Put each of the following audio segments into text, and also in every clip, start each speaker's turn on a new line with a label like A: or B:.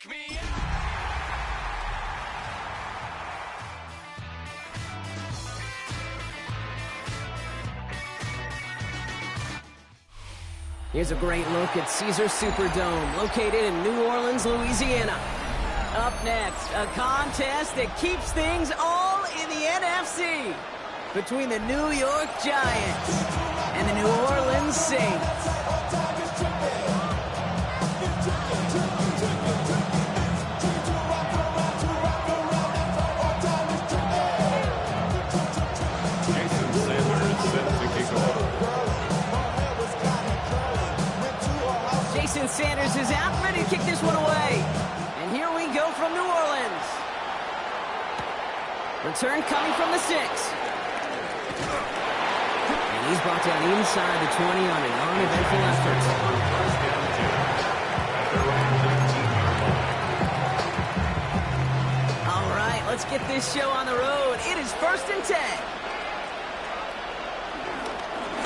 A: Wake me up.
B: Here's a great look at Caesars Superdome, located in New Orleans, Louisiana. Up next, a contest that keeps things all in the NFC between the New York Giants and the New Orleans Saints. Jason Sanders is out, ready to kick this one away. And here we go from New Orleans. Return coming from the 6. And he's brought down inside the 20 on an uneventful effort. All right, let's get this show on the road. It is 1st and 10.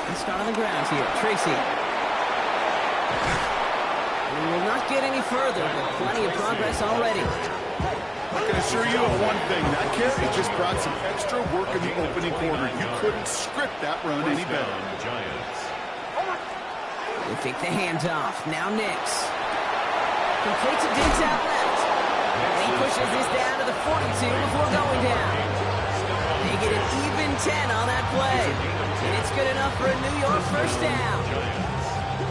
B: Let's start on the ground here. Tracy. We will not get any further, but plenty of progress already.
C: I can assure you of one thing. That carry just brought some extra work in the opening quarter. You couldn't script that run any better.
B: They take the handoff. Now Nix. Completes a dink out left. And he pushes this down to the 42 before going down. They get an even 10 on that play. And it's good enough for a New York first down.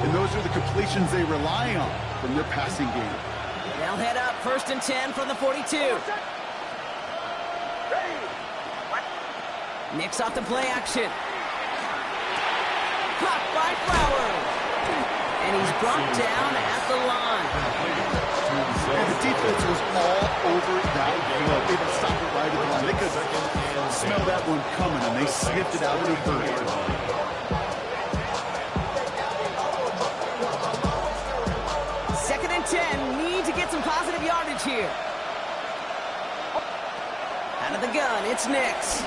C: And those are the completions they rely on from their passing game.
B: They'll head up 1st and 10 from the 42. Nix off the play action. Caught by Flowers. And he's brought down at the line.
C: And the defense was all over that field. They would stop it right at the line. They could smell that one coming, and they sniffed it out in a hurry.
B: 2nd and 10, need to get some positive yardage here. Out of the gun, it's Nix.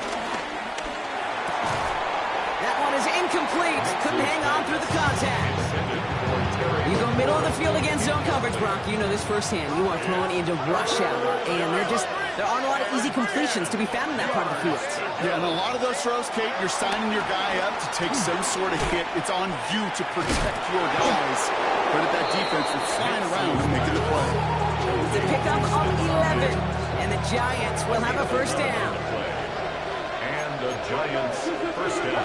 B: That one is incomplete. Couldn't hang on through the contact. You go middle of the field against zone coverage, Brock. You know this firsthand. You are thrown into rush hour, and there aren't a lot of easy completions to be found in that part of the field.
C: Yeah, and a lot of those throws, Kate, you're signing your guy up to take some sort of hit. It's on you to protect your guys. But at that defense, they're flying around and making the play.
B: It's a pickup of 11, and the Giants will have a first down.
D: And the Giants first down.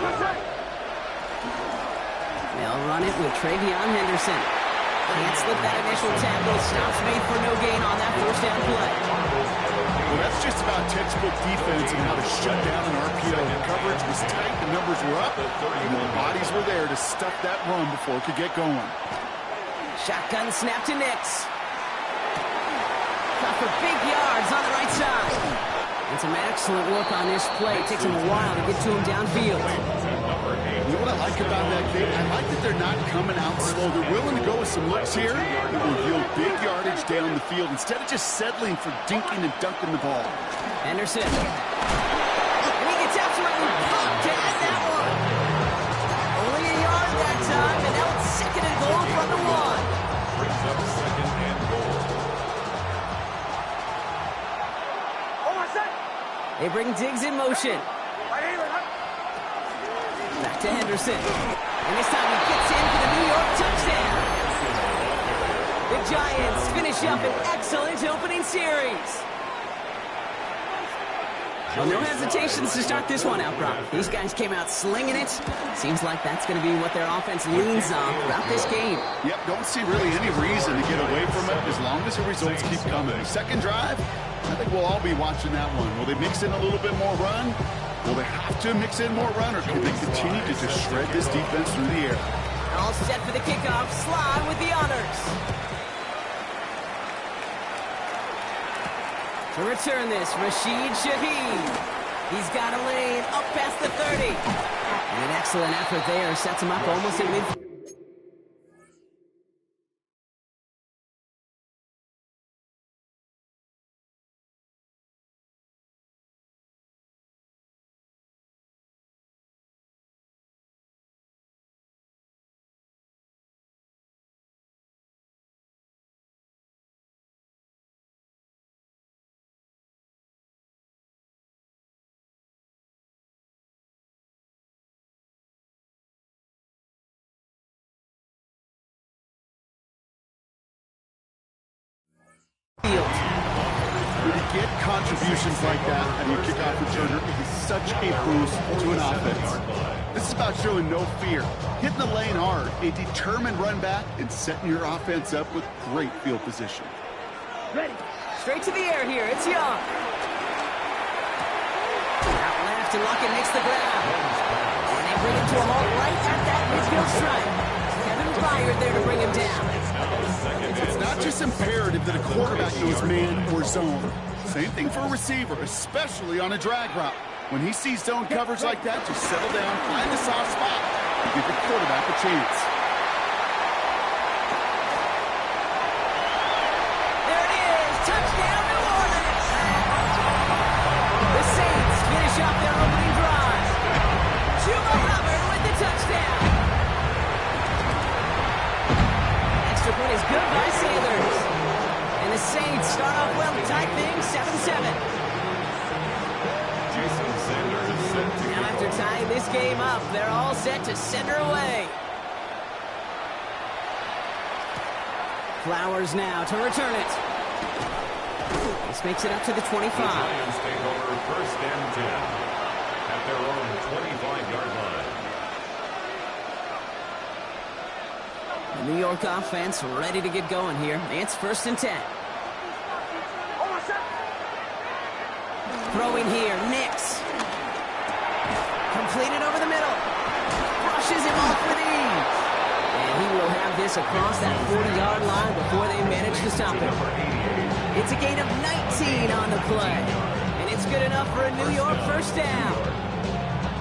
B: They'll run it with Travion Henderson. Can't slip that initial tackle. Stops made for no gain on that first down play.
C: Well, that's just about textbook defense and how to shut down an RPO. The coverage was tight, the numbers were up, and the bodies were there to stuff that run before it could get going.
B: Shotgun snap to Nix. Got for big yards on the right side. And some excellent work on this play. It takes him a while to get to him downfield.
C: You know what I like about that, Kate? I like that they're not coming out slow. They're willing to go with some looks here that will yield big yardage down the field instead of just settling for dinking and dunking the ball.
B: Henderson. And he gets absolutely pumped to add that one. Only a yard that time, and now it's 2nd and goal from the 1.
D: Brings up 2nd and goal.
B: They bring Diggs in motion. Back to Henderson. And this time he gets in for the New York touchdown. The Giants finish up an excellent opening series. Well, no hesitations to start this one out, Brock. These guys came out slinging it. Seems like that's going to be what their offense leans on throughout this game.
C: Yep, don't see really any reason to get away from it as long as the results keep coming. The second drive, I think we'll all be watching that one. Will they mix in a little bit more run? Will they have to mix in more run, or can they continue to just shred this defense through the air?
B: All set for the kickoff. Slide with the honors. To return this, Rashid Shaheed. He's got a lane up past the 30. And an excellent effort there sets him up almost at midfield.
C: get contributions like that out of your kickoff returner, it is such a boost to an offense. This is about showing no fear, hitting the lane hard, a determined run back, and setting your offense up with great field position.
B: Ready. Straight to the air here. It's Young. Out left, and Luckett makes the grab. And they bring him to a halt right at that midfield stripe. Kevin Byard there to bring him down.
C: It's not just imperative that a quarterback knows man or zone. Same thing for a receiver, especially on a drag route. When he sees zone coverage like that, just settle down, find the soft spot, and give the quarterback a chance.
B: There it is. Touchdown, New Orleans. The Saints finish off their opening drive. Chuba Hubbard with the touchdown. Extra point is good by Sanders. And the Saints start off well to tie things 7-7. Now after tying this game up, they're all set to send her away. Flowers now to return it. This makes it up to the 25.
D: The Giants take over first and 10 at their own 25-yard line.
B: The New York offense ready to get going here. It's first and 10. Throwing here, Nix. Completed over the middle. Brushes him off with ease. And he will have this across that 40-yard line before they manage to stop him. It's a gain of 19 on the play. And it's good enough for a New York first down.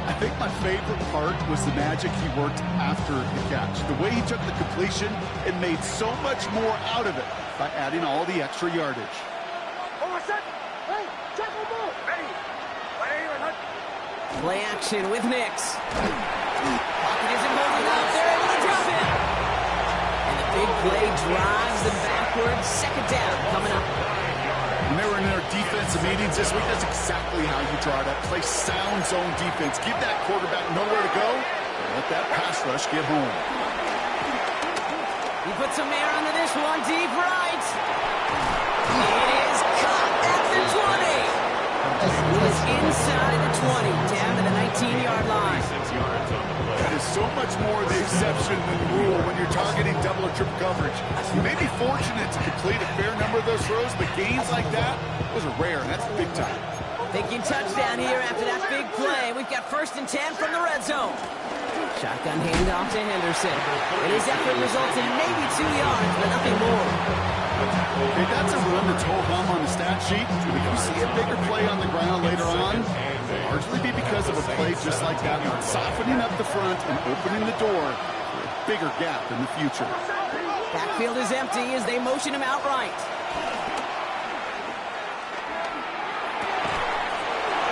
C: I think my favorite part was the magic he worked after the catch. The way he took the completion and made so much more out of it by adding all the extra yardage.
B: Play action with Nix. Pocket isn't holding up. They're able to drop him. And the big play drives them backwards. Second down coming up.
C: When they were in their defensive meetings this week, that's exactly how you draw it up. Play sound zone defense. Give that quarterback nowhere to go. And let that pass rush get home.
B: He puts some air under this one. Deep right. It is caught at the 20. He is inside the 20, down to the 19-yard line.
C: That is so much more the exception than the rule when you're targeting double or triple coverage. You may be fortunate to complete a fair number of those throws, but gains like that, those are rare, and that's big time.
B: Thinking touchdown here after that big play. We've got first and 10 from the red zone. Shotgun handoff to Henderson. And his effort results in maybe 2 yards, but nothing more.
C: Okay, that's a run that's ho-hum on the stat sheet. If you see a bigger play on the ground later on, it'll largely be because of a play just like that one, softening up the front and opening the door for a bigger gap in the future.
B: Backfield is empty as they motion him outright.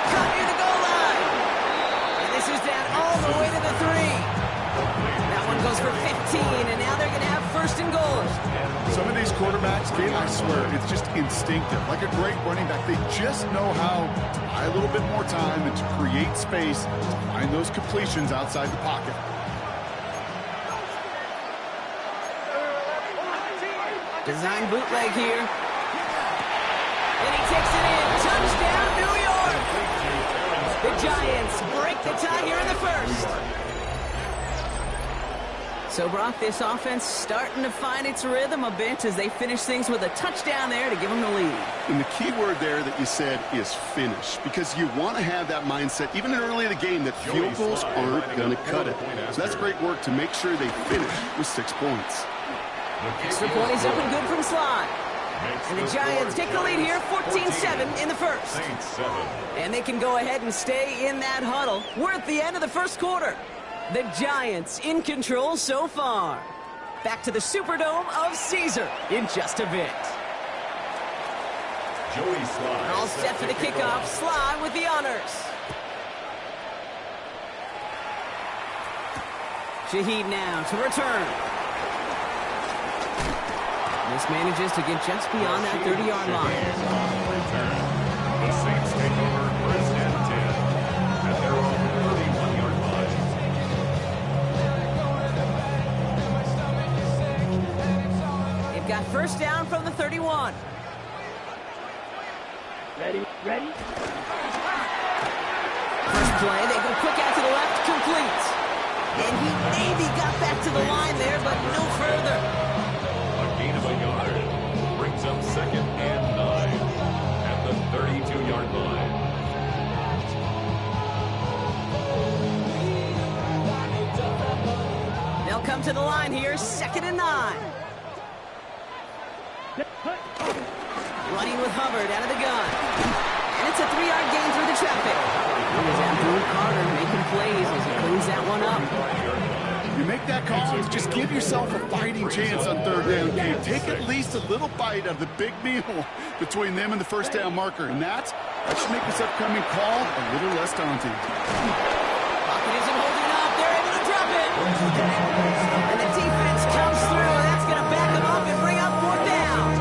B: Cut near the goal line. And this is down all the way to the 3. That one goes for 15, and now they're going to have first and goal.
C: Some of these quarterbacks, Kate, I swear, it's just instinctive. Like a great running back, they just know how to buy a little bit more time and to create space to find those completions outside the pocket.
B: Design bootleg here. And he takes it in. Touchdown, New York! The Giants break the tie here in the first. So, Brock, this offense starting to find its rhythm a bit as they finish things with a touchdown there to give them the lead.
C: And the key word there that you said is finish, because you want to have that mindset, even early in the game, that field goals aren't going to cut it. So that's great work to make sure they finish with 6 points.
B: Extra point is up and good from Sly. And the Giants take the lead here, 14-7 in the first. And they can go ahead and stay in that huddle. We're at the end of the first quarter. The Giants in control so far. Back to the Superdome of Caesar in just a bit.
D: Joey Sly
B: All set for the kickoff. Sly with the honors. Shaheed now to return. This manages to get just beyond that 30-yard line.
D: The Saints take over first and 10 at their own 31-yard line.
B: They've got first down from the 31.
A: Ready?
B: First play, they go quick out to the left, complete. And he maybe got back to the line there, but no further.
D: A gain of a yard brings up 2nd and 9 at the 32-yard line.
B: They'll come to the line here, 2nd and 9. Running with Hubbard out of the gun. And it's a 3-yard gain through the traffic. Here's Abdul Carter making plays as he cleans that one up.
C: You make that call, just give yourself a fighting chance on 3rd down game. Take at least a little bite of the big meal between them and the 1st down marker. And that should make this upcoming call a little less daunting.
B: Pocket isn't holding up. They're able to drop it. And the defense comes through, and that's going to back them up and bring up 4th down.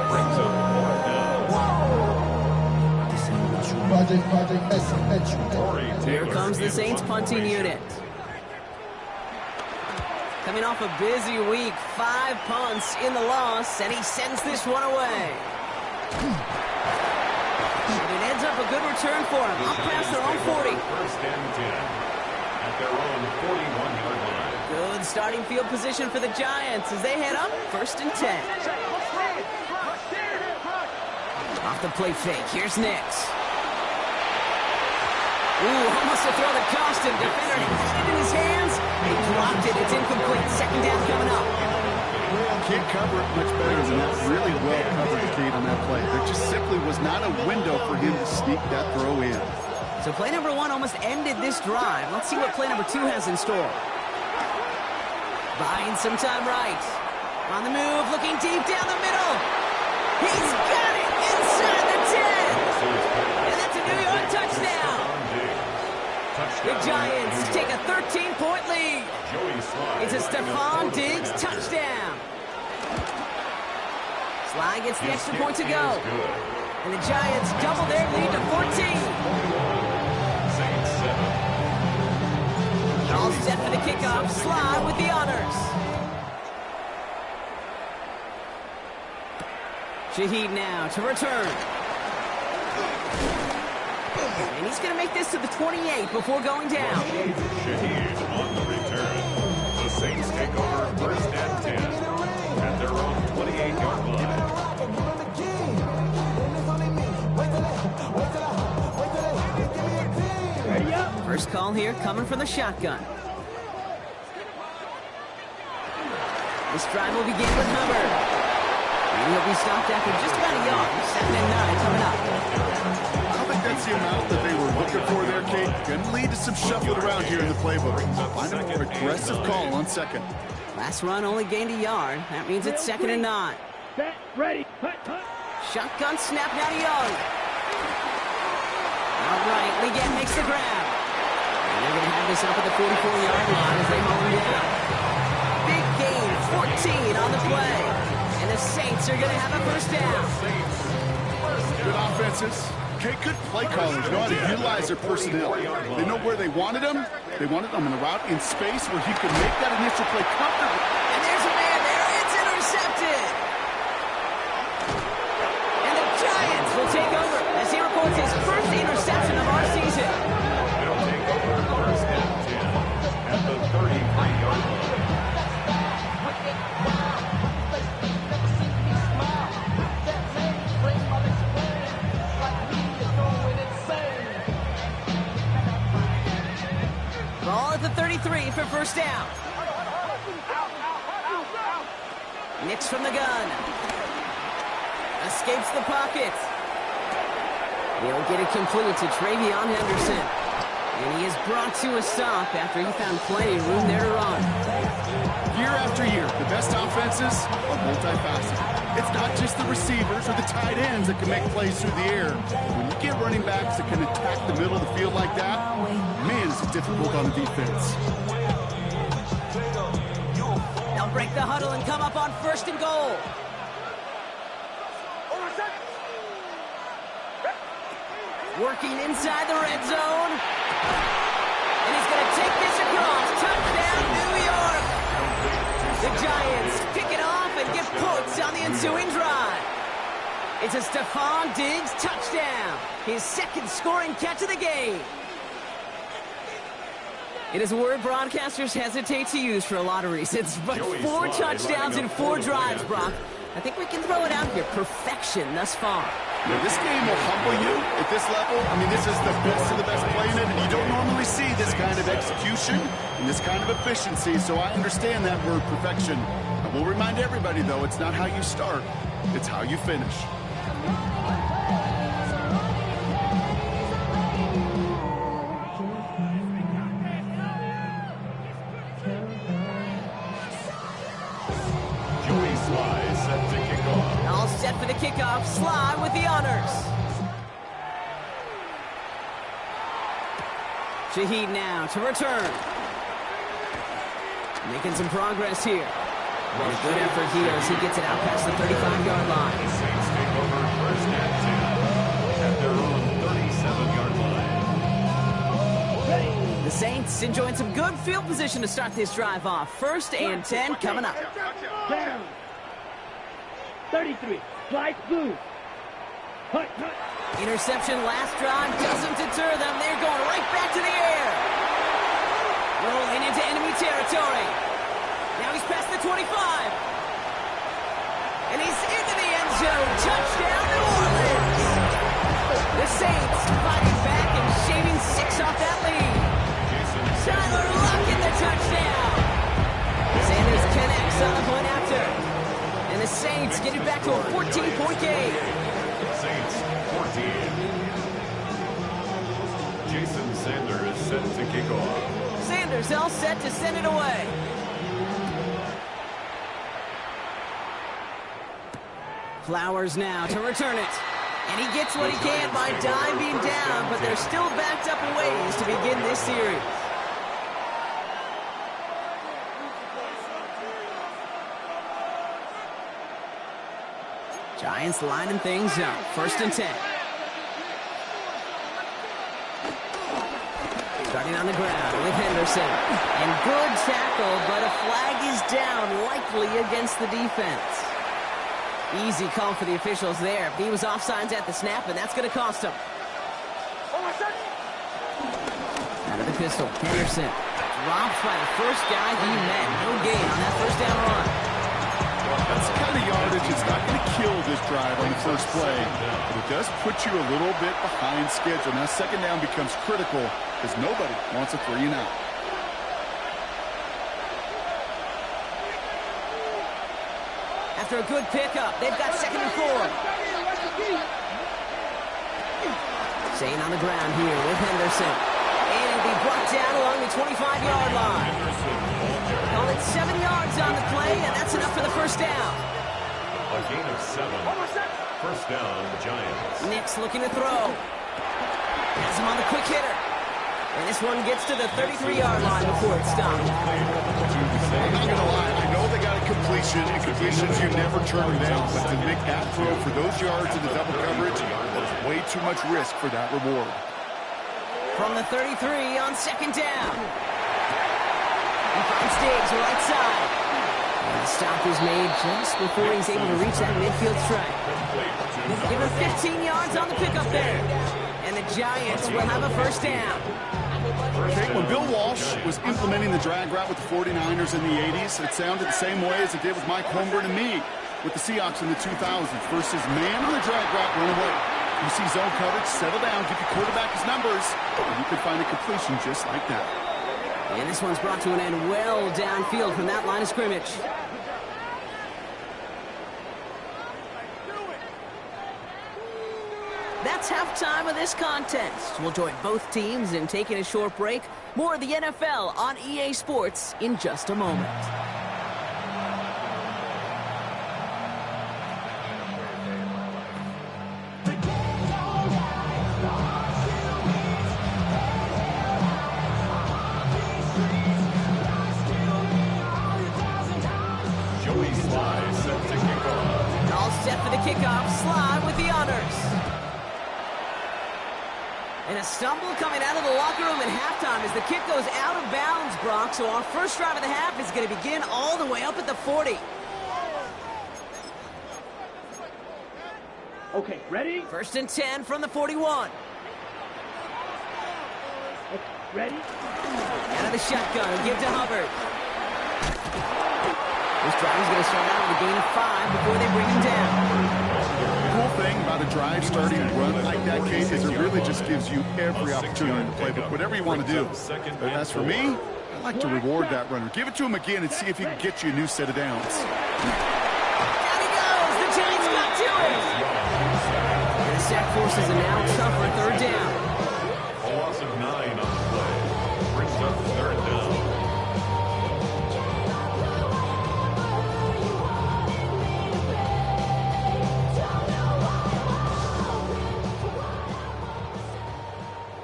D: Brings up 4th down.
B: Here comes the Saints punting unit. Coming off a busy week, 5 punts in the loss, and he sends this one away. And it ends up a good return for him. Up past their own 40.
D: 1st and 10 at their own 41-yard line.
B: Good starting field position for the Giants as they head up 1st and 10. Off the play fake, here's Nix. Ooh, almost a throw that cost him. Defender had it in his hands. He dropped it. It's incomplete. 2nd down coming up.
C: Can't cover it much better than that. Really well covered, Kate, on that play. There just simply was not a window for him to sneak that throw in.
B: So play number 1 almost ended this drive. Let's see what play number 2 has in store. Buying some time right. On the move, looking deep down the middle. He's got it inside the 10. And that's a New York touchdown. The Giants take a 13-point lead. It's a Stephon Diggs touchdown. Sly gets the extra point to go. And the Giants double their lead to 14. All set for the kickoff. Sly with the honors. Shaheed now to return. And he's going to make this to the 28 before going down.
D: Shaheed on the return. The Saints take over 1st and 10 at their own 28-yard line.
B: First call here coming from the shotgun. This drive will begin with Hubbard. And he'll be stopped after just about a yard. 2nd and 9 coming up.
C: That's the amount that they were looking for there, Kate. Going to lead to some shuffling around here in the playbook. Find a more aggressive call on 2nd.
B: Last run only gained a yard. That means it's 2nd and 9.
A: Ready.
B: Shotgun snap now to Young. All right, Liggett makes the grab. And they're going to have this up at the 44-yard line as they mow him down. Big gain, 14 on the play. And the Saints are going to have a 1st down.
C: Good offenses. Okay, good play callers know how to utilize their personnel. They know where they wanted them. They wanted them in a route in space where he could make that initial play comfortably.
B: And there's a man there. It's intercepted. And the Giants will take over as he records his first interception of our season.
D: They'll take over 1st and 10 at the 33-yard line.
B: Ball at the 33 for 1st down. Nix from the gun. Escapes the pocket. He'll get it complete to Travion Henderson. And he is brought to a stop after he found plenty of room there to run.
C: Year after year, the best offenses are multifaceted. It's not just the receivers or the tight ends that can make plays through the air. When you get running backs that can attack the middle of the field like that, man, is it difficult on the defense.
B: They'll break the huddle and come up on 1st and goal. Working inside the red zone. And he's going to take this across. Touchdown, New York. The Giants pick it off and get points on the ensuing drive. It's a Stephon Diggs touchdown. His second scoring catch of the game. It is a word broadcasters hesitate to use for a lot of reasons, but 4 touchdowns in 4 drives, Brock. I think we can throw it out here. Perfection thus far.
C: Now, this game will humble you at this level. I mean, this is the best of the best playing it, and you don't normally see this kind of execution and this kind of efficiency, so I understand that word perfection. I will remind everybody, though, it's not how you start, it's how you finish.
B: Set for the kickoff. Sly with the honors. Shaheed now to return. Making some progress here. And a good effort here as he gets it out past the 35-yard line.
D: The Saints take over first and 10 at their own 37-yard line.
B: The Saints enjoying some good field position to start this drive off. First and 10 coming up.
A: Down. 33. Slide blue. Hut.
B: Interception last drive doesn't deter them. They're going right back to the air. Rolling into enemy territory. Now he's past the 25. And he's into the end zone. Touchdown, New Orleans. The Saints fighting back and shaving 6 off that lead. Tyler Lockett the touchdown. Sanders connects on the point after. And the Saints get it back to a 14-point game.
D: Saints 14. Jason Sanders set to kick off.
B: Sanders all set to send it away. Flowers now to return it. And he gets what he can by diving down, but they're still backed up a ways to begin this series. Giants lining things up. First and 10. Starting on the ground with Henderson. And good tackle, but a flag is down, likely against the defense. Easy call for the officials there. He was offsides at the snap, and that's going to cost him. Out of the pistol, Henderson. Dropped by the first guy he met. No gain on that first down run.
C: That's the kind of yardage that's not going to kill this drive on the first play, but it does put you a little bit behind schedule. Now, second down becomes critical because nobody wants a 3 and out.
B: After a good pickup, they've got second and 4. Staying on the ground here with Henderson. And it'll be brought down along the 25-yard line. Call it 7 yards on the play, and that's enough for the first down.
D: A gain of 7. First down, Giants.
B: Nix looking to throw. Has him on the quick hitter. And this one gets to the 33-yard line before it's stopped.
C: I'm not going to lie. I know they got a completion, and completions you never turn down. But to make that throw for those yards in the double coverage, there's way too much risk for that reward.
B: From the 33 on second down. He finds Diggs right side. And the stop is made just before he's able to reach that midfield strike. Give him 15 yards on the pickup there. And the Giants will have a first down.
C: Okay, when Bill Walsh was implementing the drag route with the 49ers in the 80s, it sounded the same way as it did with Mike Holmgren and me with the Seahawks in the 2000s. Versus man on the drag route, run away. You see zone coverage, settle down, give your quarterback his numbers, and you can find a completion just like that.
B: And this one's brought to an end well downfield from that line of scrimmage. That's halftime of this contest. We'll join both teams in taking a short break. More of the NFL on EA Sports in just a moment. Set for the kickoff, Sly with the honors. And a stumble coming out of the locker room at halftime as the kick goes out of bounds, Brock. So our first drive of the half is going to begin all the way up at the 40.
A: Okay, ready?
B: First and 10 from the 41.
A: Okay, ready?
B: Out of the shotgun, and give to Hubbard. This drive is going to start out with a gain of 5 before they bring him down.
C: The cool thing about a drive starting to run like that, Kate, is it really just gives you every opportunity to play whatever you want to do. But as for me, I like to reward that runner. Give it to him again and see if he can get you a new set of downs.
B: Down he goes! The Giants got to it! And the sack forces a now tougher third down.
D: A loss of 9 on the play. Brings up third down.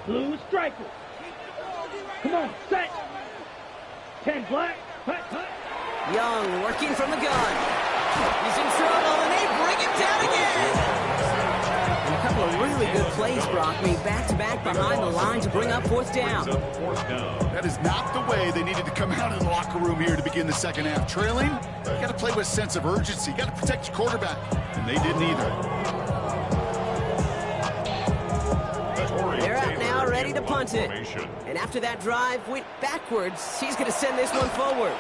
A: Blue striker. Come on, set. 10 black. Hut, hut.
B: Young working from the gun. He's in trouble, and they bring him down again. And a couple of really good plays, Brock, made back-to-back behind the line to bring up fourth down.
D: Fourth down.
C: That is not the way they needed to come out of the locker room here to begin the second half. Trailing, you got to play with a sense of urgency. You got to protect your quarterback, and they didn't either.
B: They're out now, ready to punt it. And after that drive went backwards, he's going to send this one forward.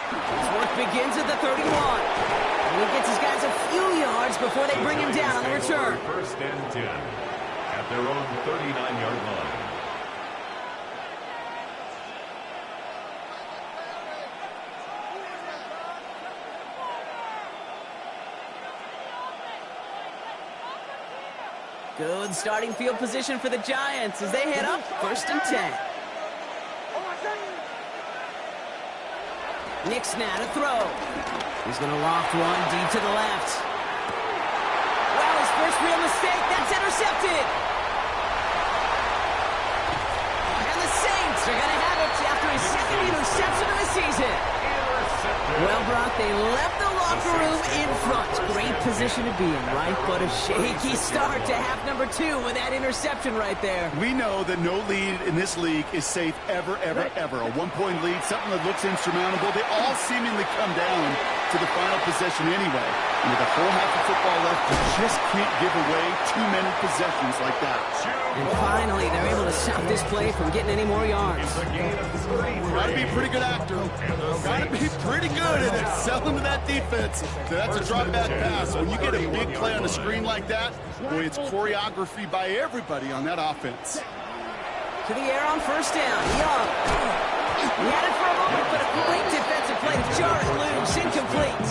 B: His work begins at the 31. And he gets his guys a few yards before they bring him down on the return.
D: First and 10 at their own 39-yard line.
B: Good starting field position for the Giants as they head up first and 10. Nick's now to throw. He's going to loft one deep to the left. Well, his first real mistake. That's intercepted. And the Saints are going to have it after his second interception of the season. Well, Brock, they left the locker room in front. Great position to be in, right? But a shaky start to half number 2 with that interception right there.
C: We know that no lead in this league is safe ever, ever, ever. A one-point lead, something that looks insurmountable. They all seemingly come down to the final possession anyway. And with a whole half of football left, you just can't give away too many possessions like that.
B: And finally, they're able to stop this play from getting any more yards.
C: Gotta be a pretty good actor. Gotta be pretty good at it. Selling to that defense. So that's a drop back pass. When you get a big play on the screen like that, boy, it's choreography by everybody on that offense.
B: To the air on first down. Young. He had it for a moment, but a great defensive play to jar it loose. Incomplete.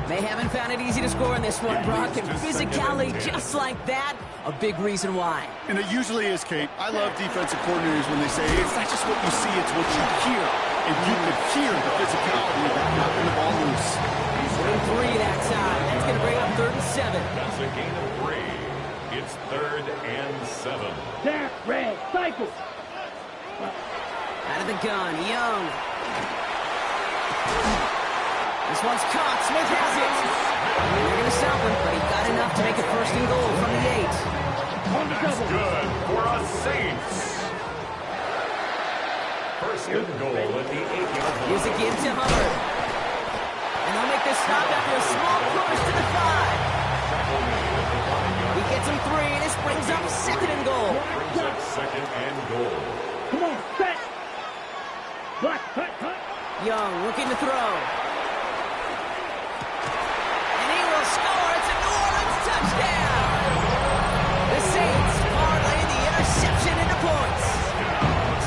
B: They haven't found it easy to score in this one, Brock. And physicality just like that, a big reason why.
C: And it usually is, Kate. I love defensive coordinators when they say, it's not just what you see, it's what you hear. And you could hear the physicality of that knocking the ball loose.
B: In 3 that time. That's going to bring up third and 7.
D: That's a gain of 3. It's third and 7.
A: Down, red, cycle.
B: Out of the gun, Young. This one's caught. Smith has it. And they're going to stop him, but he got enough to make it first and goal from the 8.
D: That's good for a Saints. First and goal at the 8-yard line.
B: Here's a give to Hubbard. And they'll make this stop after a small push to the 5. He gets him 3, and this brings up second and goal.
D: Brings up second and goal.
A: Come on, set. Black, hut, hut.
B: Young looking to throw. And he will score. It's a New Orleans touchdown. The Saints parlay the interception into points.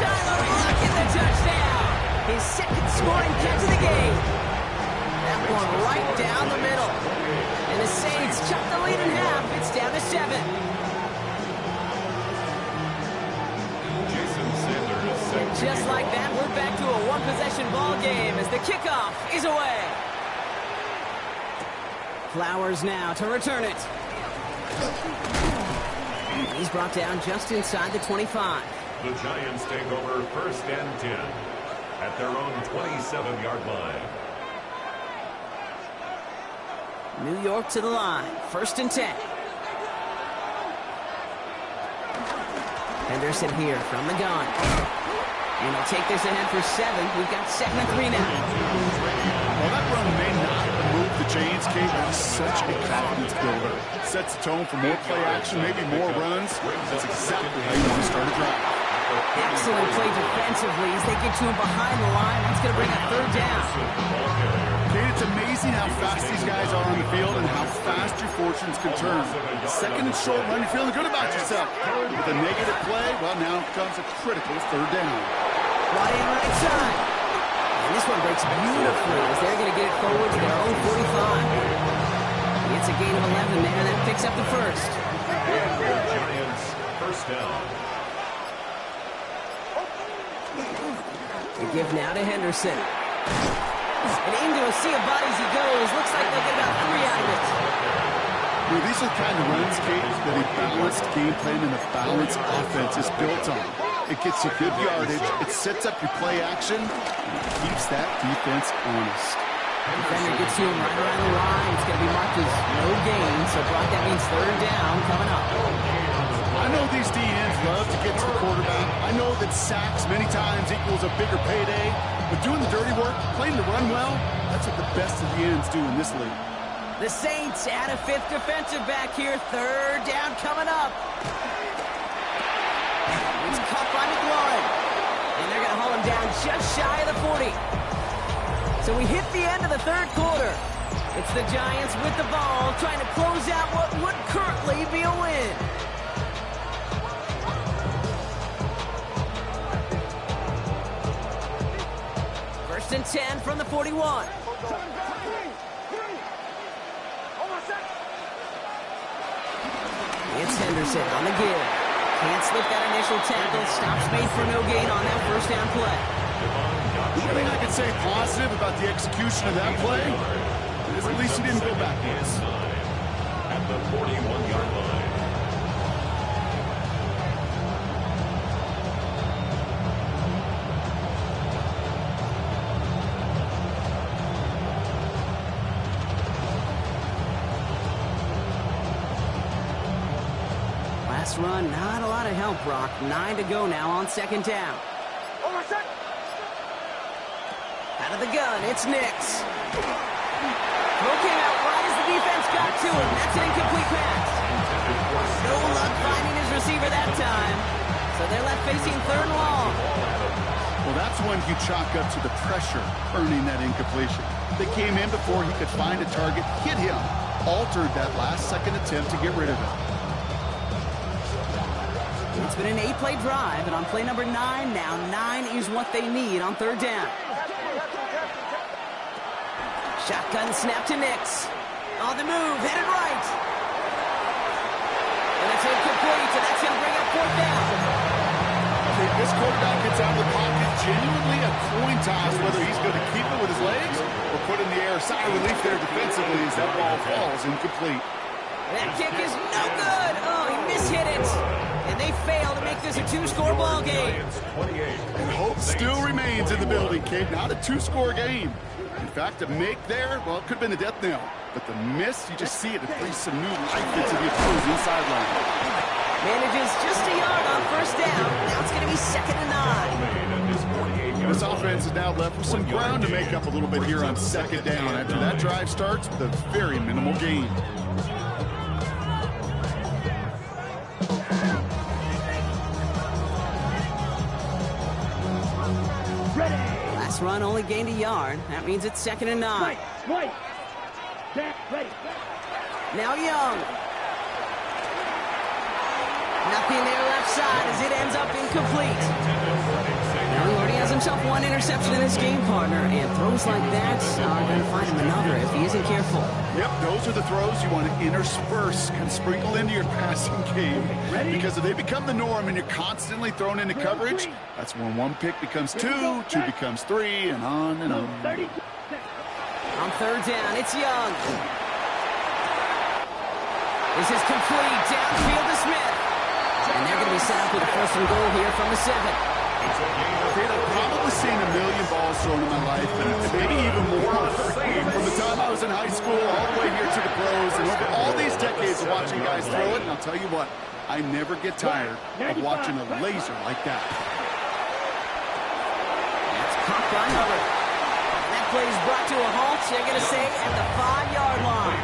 B: Tyler Lockett the touchdown. His second scoring catch of the game. That one right down the middle. And the Saints chuck the lead in half. It's down to 7. And just like that, we're back to a one-possession ball game as the kickoff is away. Flowers now to return it. He's brought down just inside the 25.
D: The Giants take over first and 10 at their own 27-yard line.
B: New York to the line. First and 10. Henderson here from the gun. And he'll take this ahead for 7. We've got second and 3 now.
C: Well, that run may not have moved Kate, that is such a confidence builder. Sets the tone for more play action, maybe more runs. That's exactly how you want to start a drive.
B: Excellent play defensively as they get to him behind the line. That's going to bring up third down.
C: Kate, it's amazing how fast these guys are on the field and how fast your fortunes can turn. Second and short run, you're feeling good about yourself. With a negative play, well, now comes a critical third down.
B: Brought in right side. And this one breaks beautifully as they're going to get it forward to their own 45. It's a gain of 11 there. That picks up the first.
D: Giants, first down.
B: The give now to Henderson. And into a sea of bodies he goes. Looks like they'll get about 3 out of it.
C: Well, these are the kind of runs, Kate, that a balanced game plan and a balanced offense is built on. It gets you good yardage, it sets up your play action, and it keeps that defense honest.
B: Defender gets to him right around the line. It's going to be marked as no gain. So, Brock, that means third down coming up.
C: I know these DNs love to get to the quarterback. I know that sacks many times equals a bigger payday. But doing the dirty work, playing to run well, that's what the best of the ends do in this league.
B: The Saints add a 5th defensive back here. Third down coming up. It's caught by McLaurin. And they're going to haul him down just shy of the 40. So we hit the end of the third quarter. It's the Giants with the ball trying to close out what would currently be a win. First and 10 from the 41. It's Henderson on the give. Can't slip that initial tackle. Stops made for no gain on that first down play.
C: One thing I can say positive about the execution of that play is at least he didn't go backwards.
D: At the 41-yard line.
B: Last run, not a lot of help, Brock. 9 to go now on second down. Out of the gun, it's Nix. Throw came out right as the defense got to him. That's an incomplete pass. No luck finding his receiver that time. So they're left facing third and long.
C: Well, that's when you chalk up to the pressure earning that incompletion. They came in before he could find a target, hit him, altered that last-second attempt to get rid of it.
B: It's been an 8-play drive, and on play number 9 now, 9 is what they need on third down. Shotgun snap to Nix. On the move, headed right. And it's incomplete, and that's going to bring up fourth down.
C: If this quarterback gets out of the pocket, genuinely a coin toss whether he's going to keep it with his legs or put in the air. Sigh of relief there defensively as that ball falls incomplete.
B: That kick is no good. Oh, he mishit it. And they fail to make this a 2-score ball game.
C: And hope still remains in the building, Kate. Not a 2-score game. In fact, a make there, well, it could have been the death knell. But the miss, you just see it breathes some new life into the opposing sideline.
B: Manages just a yard on first down. Now it's going to be second and 9.
C: This offense is now left with some ground to make up a little bit here on second down after that drive starts with a very minimal gain.
B: Last run only gained a yard. That means it's second and 9.
A: Right. Back, ready.
B: Now Young. Nothing there left side as it ends up incomplete. Now he already has himself one interception in his game, partner, and throws like that are going to find him another if he isn't careful.
C: Yep, those are the throws you want to intersperse and sprinkle into your passing game. Because if they become the norm and you're constantly thrown into coverage, that's when one pick becomes 2, 2 becomes 3, and on and on.
B: On third down, it's Young. This is complete. Downfield to Smith. And they're going to be set up with a first and goal here from the 7.
C: I've probably seen a million balls thrown in my life, and maybe even more. From the time I was in high school all the way here to the pros, and over all these decades of watching guys throw it, and I'll tell you what, I never get tired of watching a laser like that.
B: That's caught by Hubbard. And that play is brought to a halt, they're going to say, at the 5-yard line.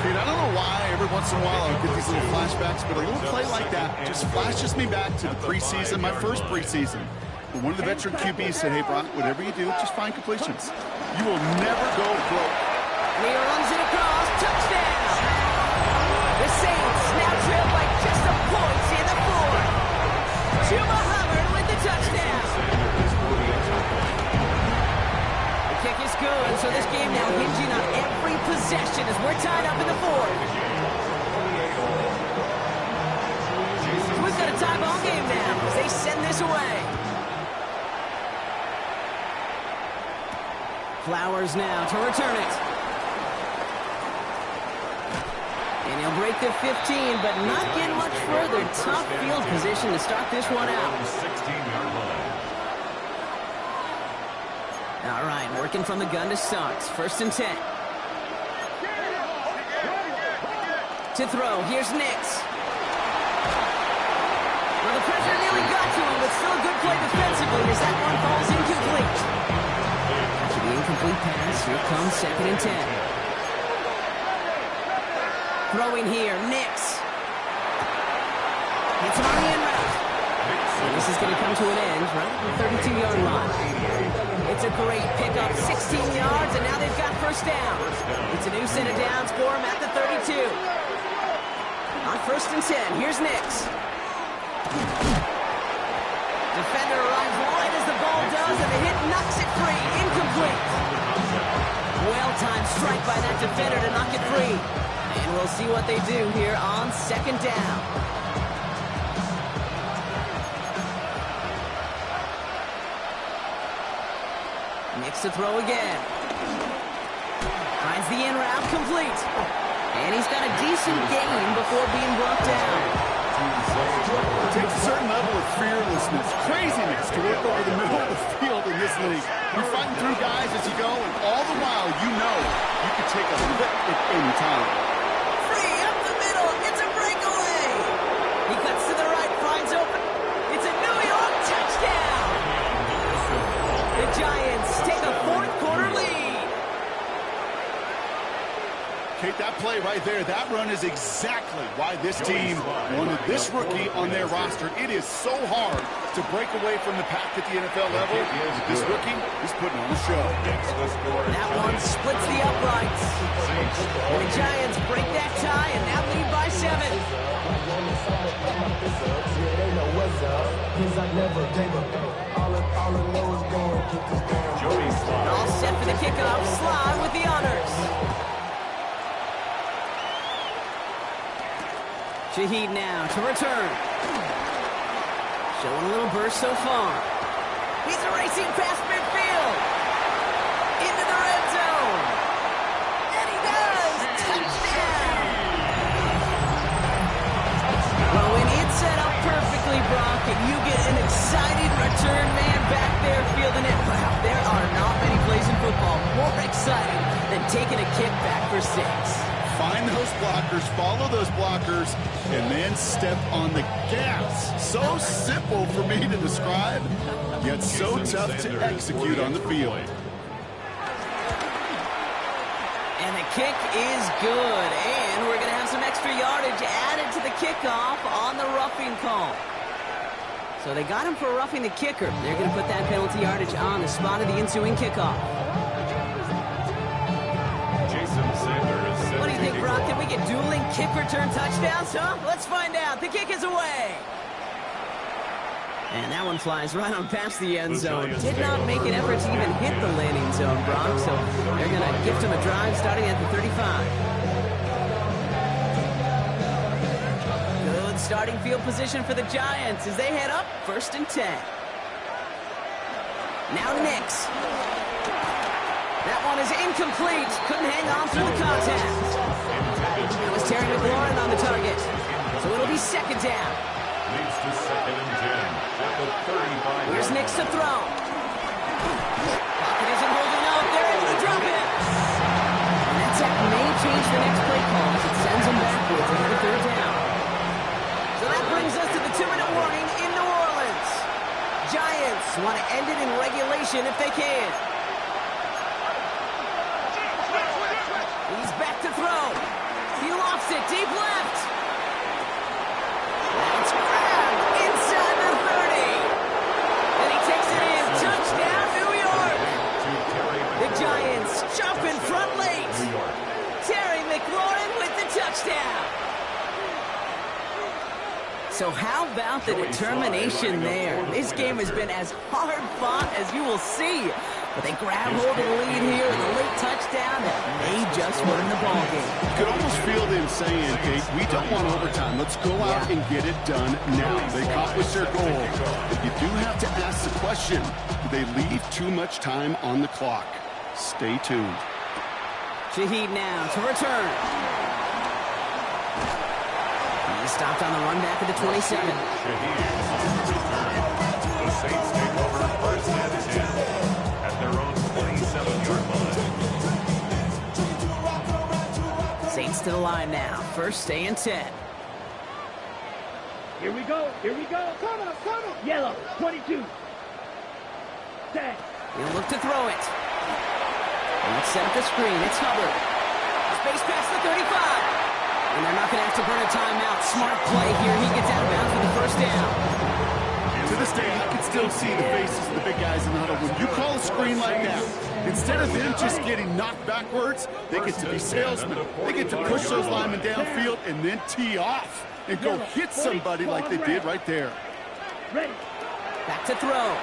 C: Dude, I don't know why every once in a while I'll get these little flashbacks, but a little play like that just flashes me back to the preseason, my first preseason. When one of the veteran QBs said, hey, Brock, whatever you do, just find completions. You will never go broke.
B: He runs it across. Touchdown! The Saints now trail by just a point in the fourth. Chuba Hubbard with the touchdown. The kick is good, so this game now hinging on every possession as we're tied up in the fourth. We've got a tie ball game now as they send this away. Flowers now to return it. And he'll break the 15, but not get much further. Tough field position to start this one out.
D: 16-yard line.
B: All right, working from the gun to start. 1st and 10. To throw, here's Nix. Well, the pressure nearly got to him, but still a good play defensively as that one falls incomplete. After the incomplete pass, here comes 2nd and 10. Throwing here, Nix. Hits him on the end route. And this is going to come to an end right at the 32-yard line. It's a great pickup, 16 yards, and now they've got 1st down. It's a new set of downs for him at the 32. On 1st and 10, here's Nix. Defender arrives right as the ball does, and the hit knocks it free. Incomplete. Well-timed strike by that defender to knock it free. And we'll see what they do here on 2nd down. Nix to throw again. Finds the in route complete. And he's got a decent gain before being brought down.
C: It takes a certain level of fearlessness, craziness to work over the middle of the field in this league. You're fighting through guys as you go, and all the while you know you can take a lick at any time.
B: He cuts to the right, finds open. It's a New York touchdown! The Giants take a 4th quarter lead.
C: Kate, that play right there, that run is exactly why this team wanted this rookie on their roster. It is so hard to break away from the pack at the NFL level. This rookie is putting on a show.
B: That one splits the uprights. And the Giants break that tie and now lead by 7. All set for the kickoff. Sly with the honors. Shaheed now to return. Showing a little burst so far. He's racing past midfield. Into the red zone. And he does. Touchdown. Well, when it's set up perfectly, Brock, and you get an excited return man back there fielding it, wow, there are not many plays in football more exciting than taking a kick back for 6.
C: Find those blockers, follow those blockers, and then step on the gas. So simple for me to describe, yet so tough to execute on the field.
B: And the kick is good, and we're going to have some extra yardage added to the kickoff on the roughing call. So they got him for roughing the kicker. They're going to put that penalty yardage on the spot of the ensuing kickoff. What do you think, Brock? Can we get dueling kick return touchdowns, huh? Let's find out. The kick is away. And that one flies right on past the end zone. Did not make an effort to even hit the landing zone, Brock. So they're going to gift him a drive starting at the 35. Good starting field position for the Giants as they head up 1st and 10. Now Nix. That one is incomplete. Couldn't hang on through the contact. That was Terry McLaurin on the target. So it'll be 2nd down.
D: Leads to 2nd and 10 at the 35.
B: Here's Nix to throw. Pocket isn't holding up. They're able to drop it. And that sack may change the next play call as it sends them backwards into the 3rd down. So that brings us to the 2-minute warning in New Orleans. Giants want to end it in regulation if they can. He's back to throw. deep left. That's grabbed inside the 30. And he takes it in. Touchdown, New York. The Giants jumping front late. Terry McLaurin with the touchdown. So how about the determination there? This game has been as hard fought as you will see. But they grab hold of the lead here in the late touchdown that may just win the ballgame.
C: You could almost feel them saying, Kate, we don't want overtime. Let's go out and get it done now. They accomplished their goal. But you do have to ask the question, do they leave too much time on the clock? Stay tuned.
B: Shaheed now to return. He stopped on the run back at the 27.
D: Shaheed on the return. The Saints take over first and 10 at their own 27-yard line.
B: Saints to the line now. First stay and 10.
A: Here we go. Here we go. Come on. Yellow, 22. Tag.
B: He'll look to throw it. Let's set up the screen. It's Hubbard. Space past the 35. And they're not going to have to burn a timeout. Smart play here. He gets out of bounds for the first down.
C: To this day, I can still see the faces of the big guys in the huddle. When you call a screen like that, instead of them just getting knocked backwards, they get to be salesmen. They get to push those linemen downfield and then tee off and go hit somebody like they did right there.
A: Ready.
B: Back to throw.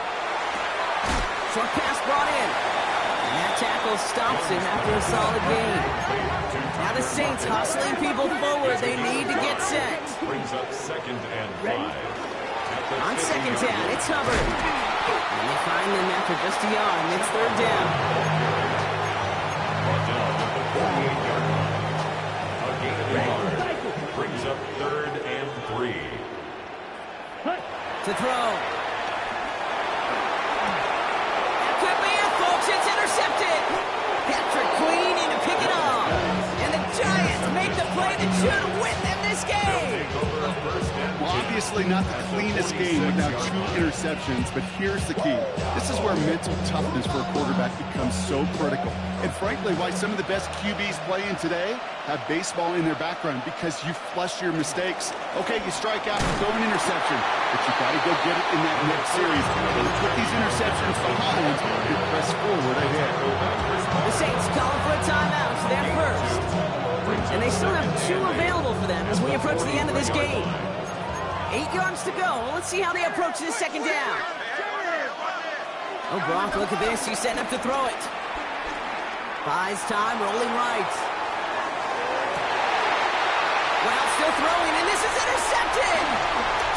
B: Short pass brought in. And that tackle stops him after a solid gain. Now the Saints hustling people forward. They need to get set.
D: Brings up 2nd and 5.
B: On second down, it's Hubbard. And they find them after just a yard, and it's third down.
D: Brought down at the 48-yard line. A gain of a yard. Brings up 3rd and 3.
B: To throw. That could be it, folks. It's intercepted. Patrick Queen in to pick it off. And the Giants make the play that should win them this game.
C: Well, obviously not the cleanest game without 2 interceptions, but here's the key. This is where mental toughness for a quarterback becomes so critical. And frankly, why some of the best QBs playing today have baseball in their background, because you flush your mistakes. Okay, you strike out, throw an interception, but you got to go get it in that next series. And put these interceptions behind and press forward ahead.
B: The Saints calling for a timeout. So they're first. And they still have 2 available for them as we approach the end of this game. 8 yards to go. Well, let's see how they approach this second down. Oh, Brock, look at this. He's setting up to throw it. Buys time, rolling right. Well, still throwing, and this is intercepted.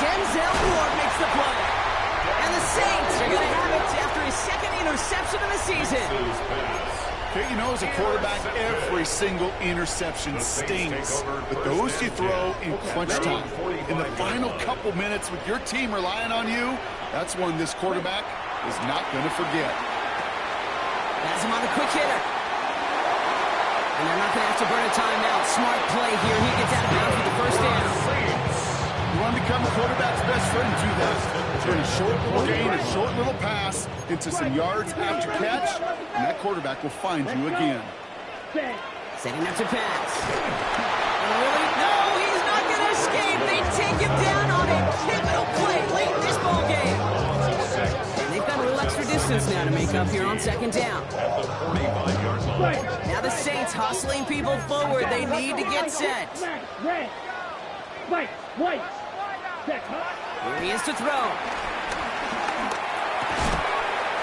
B: Denzel Ward makes the play. And the Saints are going to have it after his 2nd interception of the season.
C: Okay, you know, as a quarterback, every single interception stings. But those you throw in crunch time, in the final couple minutes with your team relying on you, that's one this quarterback is not going to forget.
B: Has him on a quick hitter. And they're not going to have to burn a timeout. Smart play here. He gets out of bounds with the first down.
C: You want to become a quarterback's best friend, do that. Turn a short little gain, a short little pass into some yards after catch, and that quarterback will find you again.
B: Setting up to pass. Really? No, he's not going to escape. They take him down on a pivotal play late in this ball game. And they've got a little extra distance now to make up here on second down. Now the Saints hustling people forward. They need to get set.
A: White.
B: Here he is to throw.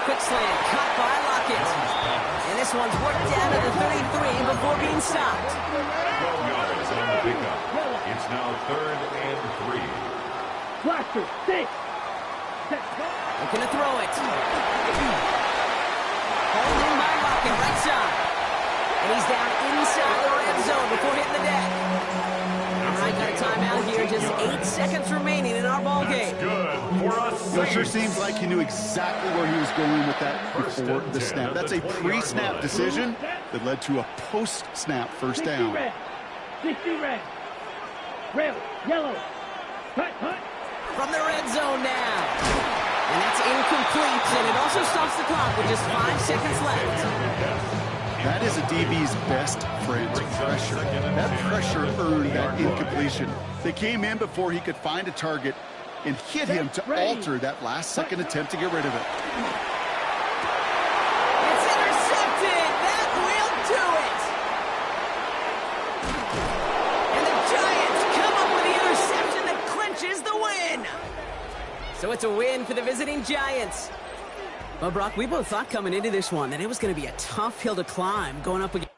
B: Quick slant, caught by Lockett. And this one's worked down to the 33 before being stopped.
D: 12 yards on the pickup. It's now 3rd and 3.
A: Blaster, 6.
B: Looking to throw it. Hold in by Lockett, right side. And he's down inside the red zone before hitting the deck. All right, got a timeout here. Just 8 seconds remaining in our ball game.
D: Good for us.
C: It sure seems like he knew exactly where he was going with that before the snap. That's a pre-snap decision that led to a post-snap first down.
A: 60 red. Red, yellow. Hut.
B: From the red zone now. And that's incomplete, and it also stops the clock with just 5 seconds left.
C: That is a DB's best friend, pressure. That pressure earned that incompletion. They came in before he could find a target and hit him to alter that last-second attempt to get rid of it.
B: It's intercepted. That will do it. And the Giants come up with the interception that clinches the win. So it's a win for the visiting Giants. Well, Brock, we both thought coming into this one that it was going to be a tough hill to climb going up against